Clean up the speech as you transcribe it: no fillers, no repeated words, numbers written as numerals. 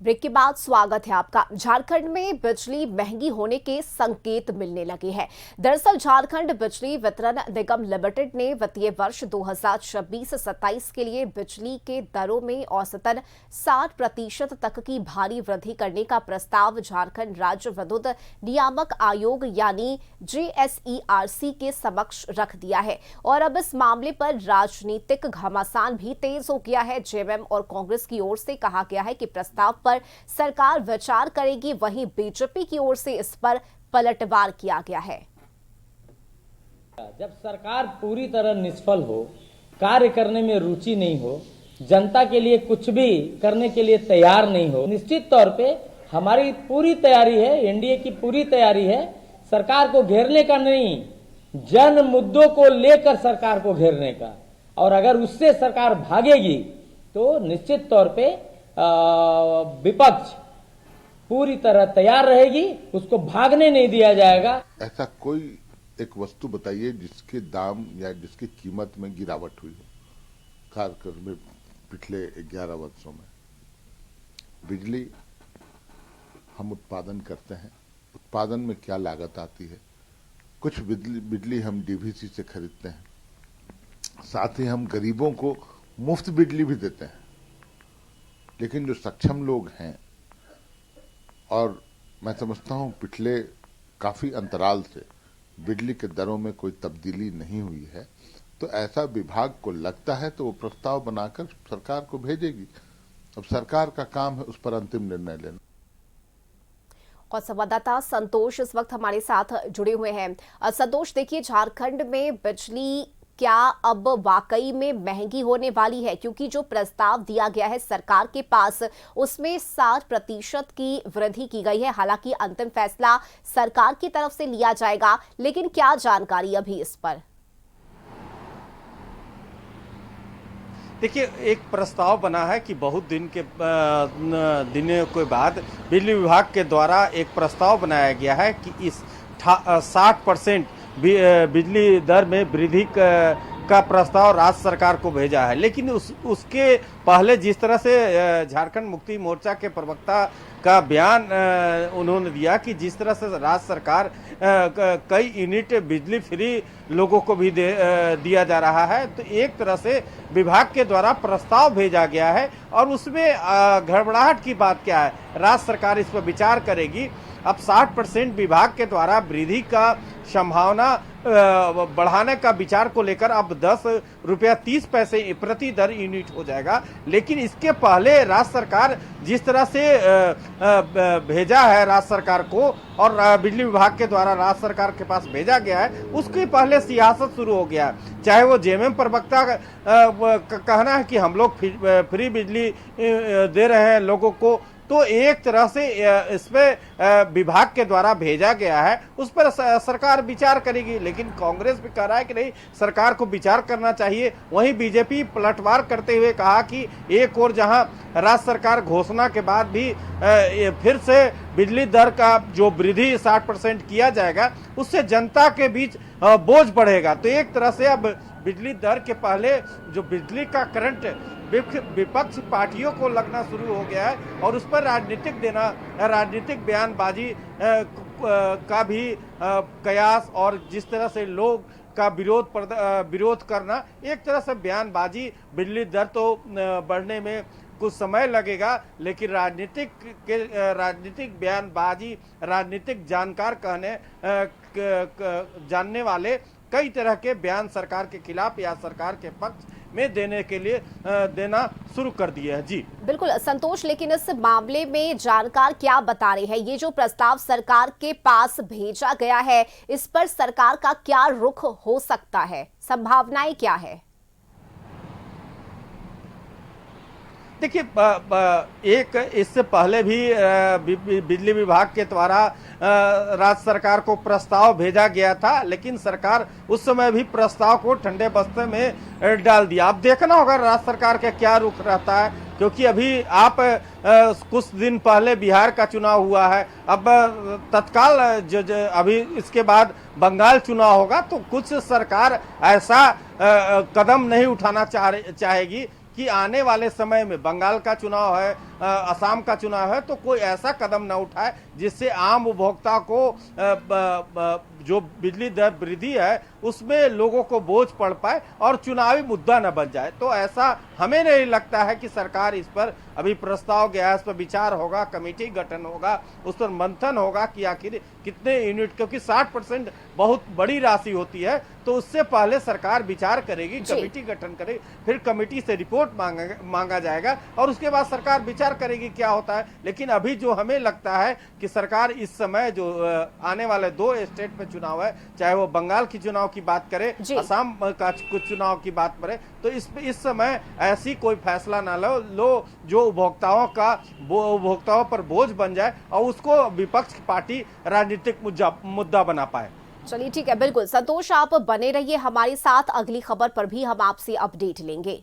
Break के बाद स्वागत है आपका। झारखंड में बिजली महंगी होने के संकेत मिलने लगे हैं। दरअसल झारखंड बिजली वितरण निगम लिमिटेड ने वित्तीय वर्ष 2026-27 के लिए बिजली के दरों में औसतन 60% तक की भारी वृद्धि करने का प्रस्ताव झारखंड राज्य विद्युत नियामक आयोग यानी JSERC के समक्ष रख दिया है और अब इस मामले पर राजनीतिक घमासान भी तेज हो गया है। जेएमएम और कांग्रेस की ओर से कहा गया है कि प्रस्ताव पर सरकार विचार करेगी, वहीं बीजेपी की ओर से इस पर पलटवार किया गया है। जब सरकार पूरी तरह निष्फल हो, कार्य करने में रुचि नहीं हो, जनता के लिए कुछ भी करने के लिए तैयार नहीं हो, निश्चित तौर पे हमारी पूरी तैयारी है, एनडीए की पूरी तैयारी है सरकार को घेरने का नहीं, जन मुद्दों को लेकर सरकार को घेरने का। और अगर उससे सरकार भागेगी तो निश्चित तौर पे विपक्ष पूरी तरह तैयार रहेगी, उसको भागने नहीं दिया जाएगा। ऐसा कोई एक वस्तु बताइए जिसके दाम या जिसकी कीमत में गिरावट हुई हो खासकर में पिछले 11 वर्षों में। बिजली हम उत्पादन करते हैं, उत्पादन में क्या लागत आती है। कुछ बिजली हम डीवीसी से खरीदते हैं, साथ ही हम गरीबों को मुफ्त बिजली भी देते हैं। लेकिन जो सक्षम लोग हैं, और मैं समझता हूं पिछले काफी अंतराल से बिजली के दरों में कोई तब्दीली नहीं हुई है, तो ऐसा विभाग को लगता है तो वो प्रस्ताव बनाकर सरकार को भेजेगी। अब सरकार का काम है उस पर अंतिम निर्णय लेना। और संवाददाता संतोष इस वक्त हमारे साथ जुड़े हुए हैं। संतोष, देखिए झारखंड में बिजली क्या अब वाकई में महंगी होने वाली है? क्योंकि जो प्रस्ताव दिया गया है सरकार के पास उसमें 60% की वृद्धि की गई है। हालांकि अंतिम फैसला सरकार की तरफ से लिया जाएगा, लेकिन क्या जानकारी अभी इस पर? देखिए, एक प्रस्ताव बना है कि बहुत दिनों के बाद बिजली विभाग के द्वारा एक प्रस्ताव बनाया गया है कि इस 60% बिजली दर में वृद्धि का प्रस्ताव राज्य सरकार को भेजा है। लेकिन उसके पहले जिस तरह से झारखंड मुक्ति मोर्चा के प्रवक्ता का बयान उन्होंने दिया कि जिस तरह से राज्य सरकार कई यूनिट बिजली फ्री लोगों को भी दिया जा रहा है, तो एक तरह से विभाग के द्वारा प्रस्ताव भेजा गया है और उसमें गड़बड़ाहट की बात क्या है, राज्य सरकार इस पर विचार करेगी। अब 60% विभाग के द्वारा वृद्धि का संभावना बढ़ाने का विचार को लेकर अब 10 रुपया 30 पैसे प्रति दर यूनिट हो जाएगा। लेकिन इसके पहले राज्य सरकार जिस तरह से भेजा है राज्य सरकार को और बिजली विभाग के द्वारा राज्य सरकार के पास भेजा गया है, उसके पहले सियासत शुरू हो गया। चाहे वो जेएमएम प्रवक्ता कहना है कि हम लोग फ्री बिजली दे रहे हैं लोगों को, तो एक तरह से इसमें विभाग के द्वारा भेजा गया है, उस पर सरकार विचार करेगी। लेकिन कांग्रेस भी कह रहा है कि नहीं, सरकार को विचार करना चाहिए। वहीं बीजेपी पलटवार करते हुए कहा कि एक और जहां राज्य सरकार घोषणा के बाद भी फिर से बिजली दर का जो वृद्धि 60% किया जाएगा, उससे जनता के बीच बोझ बढ़ेगा। तो एक तरह से अब बिजली दर के पहले जो बिजली का करंट विपक्ष पार्टियों को लगना शुरू हो गया है और उस पर राजनीतिक बयानबाजी का भी कयास और जिस तरह से लोग का विरोध करना, एक तरह से बयानबाजी। बिजली दर तो बढ़ने में कुछ समय लगेगा, लेकिन राजनीतिक बयानबाजी, राजनीतिक जानकार जानने वाले कई तरह के बयान सरकार के खिलाफ या सरकार के पक्ष में देना शुरू कर दिया है। जी बिल्कुल संतोष, लेकिन इस मामले में जानकार क्या बता रहे हैं? ये जो प्रस्ताव सरकार के पास भेजा गया है, इस पर सरकार का क्या रुख हो सकता है? संभावनाएं क्या है? देखिए, एक इससे पहले भी बिजली विभाग के द्वारा राज्य सरकार को प्रस्ताव भेजा गया था, लेकिन सरकार उस समय भी प्रस्ताव को ठंडे बस्ते में डाल दिया। अब देखना होगा राज्य सरकार का क्या रुख रहता है, क्योंकि अभी आप कुछ दिन पहले बिहार का चुनाव हुआ है, अब तत्काल अभी इसके बाद बंगाल चुनाव होगा, तो कुछ सरकार ऐसा कदम नहीं उठाना चाहेगी कि आने वाले समय में बंगाल का चुनाव है, असम का चुनाव है, तो कोई ऐसा कदम न उठाए जिससे आम उपभोक्ता को जो बिजली दर वृद्धि है उसमें लोगों को बोझ पड़ पाए और चुनावी मुद्दा न बन जाए। तो ऐसा हमें नहीं लगता है कि सरकार इस पर अभी प्रस्ताव गया है, इस पर विचार होगा, कमेटी गठन होगा, उस पर मंथन होगा कि आखिर कितने यूनिट, क्योंकि 60% बहुत बड़ी राशि होती है, तो उससे पहले सरकार विचार करेगी, कमेटी गठन करेगी, फिर कमेटी से रिपोर्ट मांगा जाएगा और उसके बाद सरकार विचार करेगी क्या होता है। लेकिन अभी जो हमें लगता है कि सरकार इस समय जो आने वाले 2 स्टेट में चुनाव है, चाहे वो बंगाल की चुनाव की बात करे, असम का कुछ चुनाव की बात करे, तो इस समय ऐसी कोई फैसला ना लो जो उपभोक्ताओं पर बोझ बन जाए और उसको विपक्ष की पार्टी राजनीतिक मुद्दा बना पाए। चलिए ठीक है, बिल्कुल संतोष, आप बने रहिए हमारे साथ, अगली खबर पर भी हम आपसे अपडेट लेंगे।